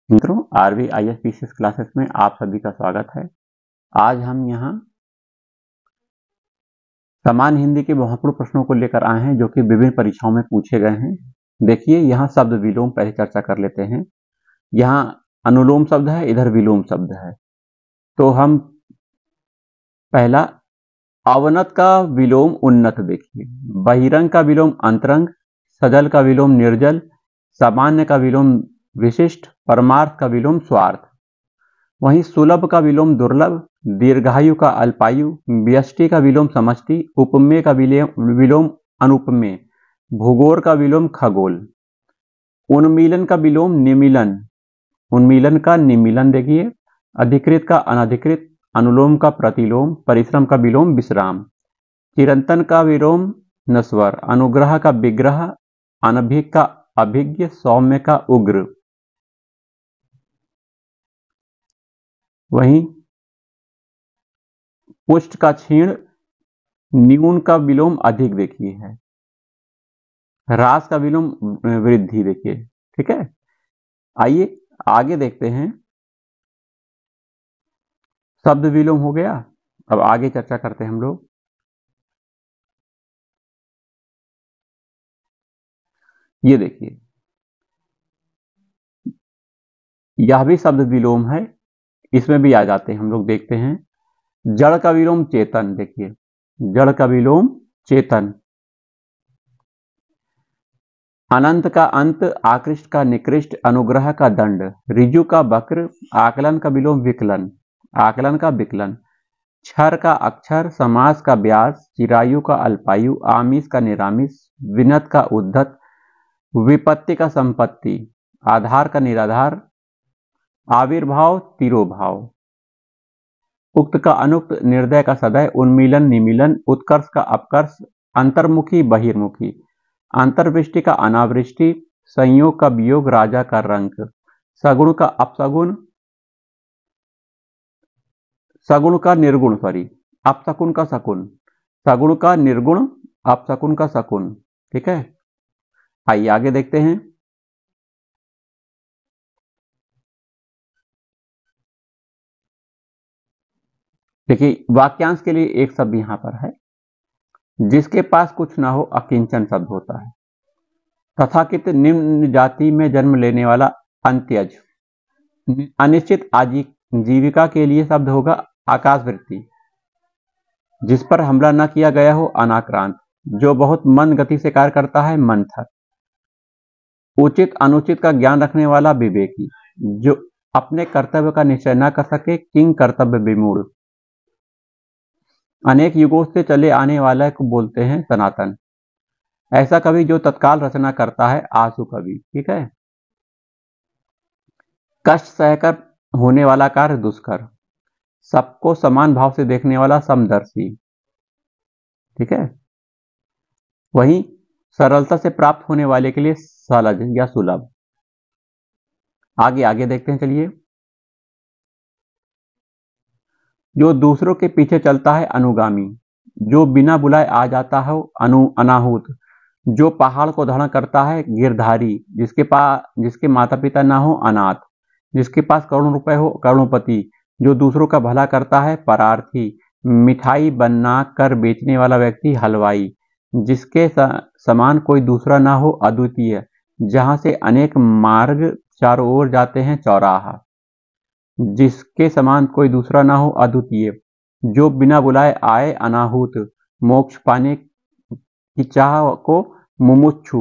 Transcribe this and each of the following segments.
मित्रों, RV आईएसपीसीएस classes में आप सभी का स्वागत है। आज हम यहाँ सामान्य हिंदी के महत्वपूर्ण प्रश्नों को लेकर आए हैं जो कि विभिन्न परीक्षाओं में पूछे गए हैं। देखिए, यहाँ शब्द विलोम पहले चर्चा कर लेते हैं। यहाँ अनुलोम शब्द है, इधर विलोम शब्द है। तो हम पहला अवनत का विलोम उन्नत देखिए, बहिरंग का विलोम अंतरंग, सजल का विलोम निर्जल, सामान्य का विलोम विशिष्ट, परमार्थ का विलोम स्वार्थ। वहीं सुलभ का विलोम दुर्लभ, दीर्घायु का अल्पायु, व्यष्टि का विलोम समष्टि, उपमेय का विलोम अनुपमेय, भूगोल का विलोम खगोल, उन्मीलन का विलोम निमीलन, उन्मीलन का निमीलन देखिए, अधिकृत का अनधिकृत, अनुलोम का प्रतिलोम, परिश्रम का विलोम विश्राम, चिरंतन का विलोम नस्वर, अनुग्रह का विग्रह, अनभिज्ञ का अभिज्ञ, सौम्य का उग्र। वहीं पुष्ट का क्षीण, न्यून का विलोम अधिक देखिए है, ह्रास का विलोम वृद्धि देखिए। ठीक है, आइए आगे देखते हैं। शब्द विलोम हो गया, अब आगे चर्चा करते हैं हम लोग। ये देखिए, यह भी शब्द विलोम है, इसमें भी आ जाते हैं हम लोग। देखते हैं, जड़ का विलोम चेतन देखिए, जड़ का विलोम चेतन, अनंत का अंत, आकृष्ट का निकृष्ट, अनुग्रह का दंड, ऋजु का वक्र, आकलन का विलोम विकलन, आकलन का विकलन, क्षर का अक्षर, समास का व्यास, चिरायु का अल्पायु, आमिष का निरामिष, विनत का उद्धत, विपत्ति का संपत्ति, आधार का निराधार, आविर्भाव तिरोभाव, उक्त का अनुक्त, निर्दय का सदय, उन्मीलन निमीलन, उत्कर्ष का अपकर्ष, अंतर्मुखी बहिर्मुखी, अंतर्वृष्टि का अनावृष्टि, संयोग का वियोग, राजा का रंक, सगुण का अपसगुण, सगुण का निर्गुण, अपशकुन का शकुन, सगुण का निर्गुण, अपशकुन का शकुन। ठीक है, आइए आगे देखते हैं। देखिए, वाक्यांश के लिए एक शब्द यहां पर है, जिसके पास कुछ ना हो अकिंचन शब्द होता है। तथाकथित निम्न जाति में जन्म लेने वाला अंत्यज। अनिश्चित आजीविका के लिए शब्द होगा आकाशवृत्ति। जिस पर हमला न किया गया हो अनाक्रांत। जो बहुत मंद गति से कार्य करता है मंथर। उचित अनुचित का ज्ञान रखने वाला विवेकी। जो अपने कर्तव्य का निश्चय न कर सके किंग कर्तव्य विमूढ़। अनेक युगों से चले आने वाला को बोलते हैं सनातन। ऐसा कवि जो तत्काल रचना करता है आंसू कवि। ठीक है, कष्ट सहकर होने वाला कार्य दुष्कर। सबको समान भाव से देखने वाला समदर्शी। ठीक है, वहीं सरलता से प्राप्त होने वाले के लिए सहज या सुलभ। आगे आगे देखते हैं, चलिए। जो दूसरों के पीछे चलता है अनुगामी। जो बिना बुलाए आ जाता है अनाहूत। जो पहाड़ को धारण करता है गिरधारी। जिसके माता पिता ना हो अनाथ। जिसके पास करोड़ों रुपए हो करोड़पति। जो दूसरों का भला करता है परार्थी। मिठाई बना कर बेचने वाला व्यक्ति हलवाई। जिसके समान कोई दूसरा ना हो अद्वितीय। जहां से अनेक मार्ग चारों ओर जाते हैं चौराहा। जिसके समान कोई दूसरा ना हो अद्वितीय। जो बिना बुलाए आए अनाहूत। मोक्ष पाने की चाह को मुमुक्षु।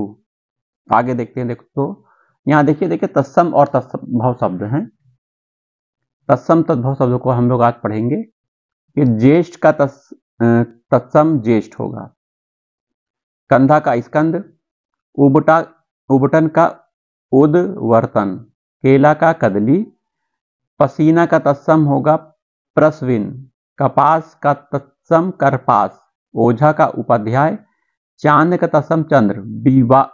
आगे देखते हैं। देखो तो यहाँ देखिए तत्सम और तत्सम शब्द हैं। तत्सम तद्भव शब्दों को हम लोग आज पढ़ेंगे। कि ज्येष्ठ का तत्सम ज्येष्ठ होगा। कंधा का स्कंद। उबटन का उद्वर्तन। केला का कदली। पसीना का तत्सम होगा प्रस्विन। कपास का तत्सम करपास। ओझा का उपाध्याय। चांद का तत्सम चंद्र। विवाह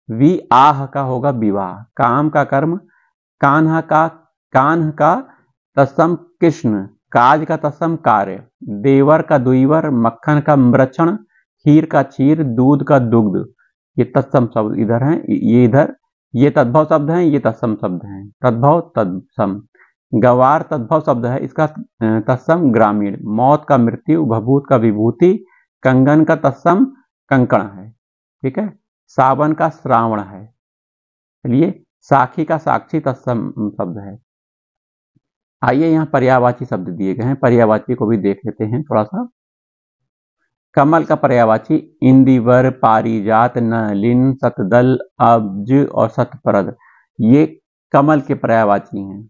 विआह का होगा विवाह। काम का कर्म। कान्ह का तत्सम कृष्ण। काज का तत्सम कार्य। देवर का दुईवर। मक्खन का मृक्षण। खीर का क्षीर। दूध का दुग्ध। ये तत्सम शब्द इधर हैं, ये इधर ये तद्भव शब्द हैं, ये तत्सम शब्द हैं। तद्भव तत्सम। गवार तद्भव शब्द है, इसका तत्सम ग्रामीण। मौत का मृत्यु, भभूत का विभूति, कंगन का तत्सम कंकण है। ठीक है। सावन का श्रावण है। चलिए, साखी का साक्षी तत्सम शब्द है। आइए, यहाँ पर्यायवाची शब्द दिए गए हैं, पर्यायवाची को भी देख लेते हैं थोड़ा सा। कमल का पर्यायवाची इंदिवर, पारिजात, नलिन, शतदल, अब्ज और शतप्रद, ये कमल के पर्यायवाची हैं।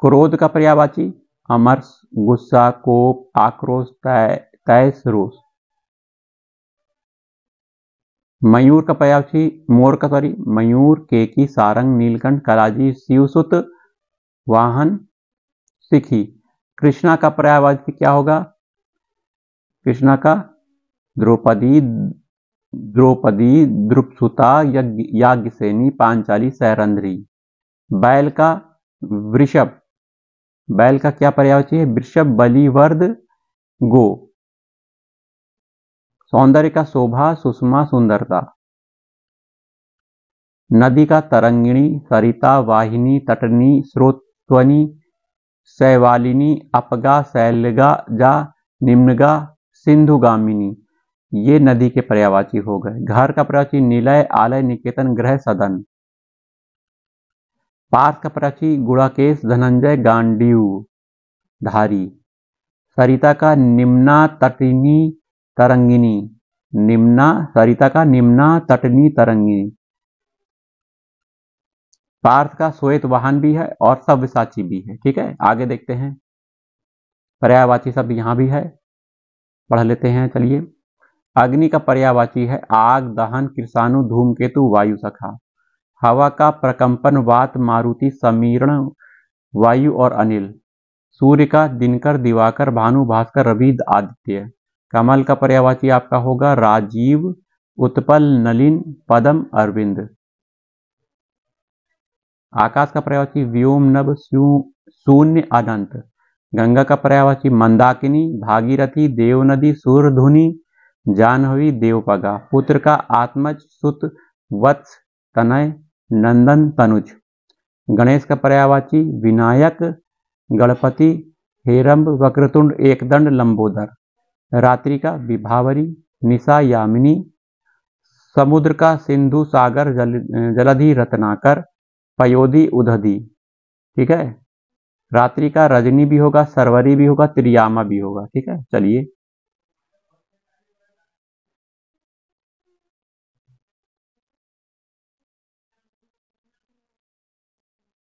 क्रोध का पर्यायवाची अमर्ष, गुस्सा, कोप, आक्रोश, तैस, रोष। मयूर का पर्यायवाची मयूर, केकी, सारंग, नीलकंठ, कलाजी, शिवसुत, वाहन, सिखी। कृष्णा का पर्यायवाची क्या होगा? कृष्णा का द्रौपदी, द्रुपसुता, याज्ञसेनी, पांचाली, सैरंध्री। बैल का वृषभ, बैल का क्या पर्यायवाची है? वृषभ, बलिवर्द, गो। सौंदर्य का शोभा, सुषमा, सुंदरता। नदी का तरंगिणी, सरिता, वाहिनी, तटनी, स्रोतवनी, शैवालिनी, अपगा, शैलगा, निम्नगा, सिंधुगामिनी, ये नदी के पर्यायवाची हो गए। घर का पर्यायवाची निलय, आलय, निकेतन, गृह, सदन। पार्थ का पर्यायवाची गुड़ाकेश, धनंजय, गांडीव, धारी। सरिता का निम्ना, तटिनी, तरंगिनी, सरिता का निम्ना, तटनी, तरंगिनी। पार्थ का श्वेत वाहन भी है और सव्यसाची भी है। ठीक है, आगे देखते हैं। पर्यायवाची शब्द यहां भी है, पढ़ लेते हैं। चलिए, अग्नि का पर्यायवाची है आग, दहन, कृषाणु, धूमकेतु, वायु सखा। हवा का प्रकंपन, वात, मारुति, समीरण, वायु और अनिल। सूर्य का दिनकर, दिवाकर, भानु, भास्कर, रवि, आदित्य। कमल का पर्यायवाची आपका होगा राजीव, उत्पल, नलिन, पदम, अरविंद। आकाश का पर्यायवाची व्योम, नभ, शून्य, अनंत। गंगा का पर्यायवाची मंदाकिनी, भागीरथी, देवनदी, सूरधुनी, जाह्नवी, देवपगा। पुत्र का आत्मज, सुत, वत्स, तनय, नंदन, तनुज। गणेश का पर्यायवाची विनायक, गणपति, हेरंब, वक्रतुंड, एकदंड, लंबोदर। रात्रि का विभावरी, निशा, यामिनी। समुद्र का सिंधु, सागर, जलधि, रत्नाकर, पयोधी, उदधि। ठीक है। रात्रि का रजनी भी होगा, सरवरी भी होगा, त्रियामा भी होगा। ठीक है। चलिए,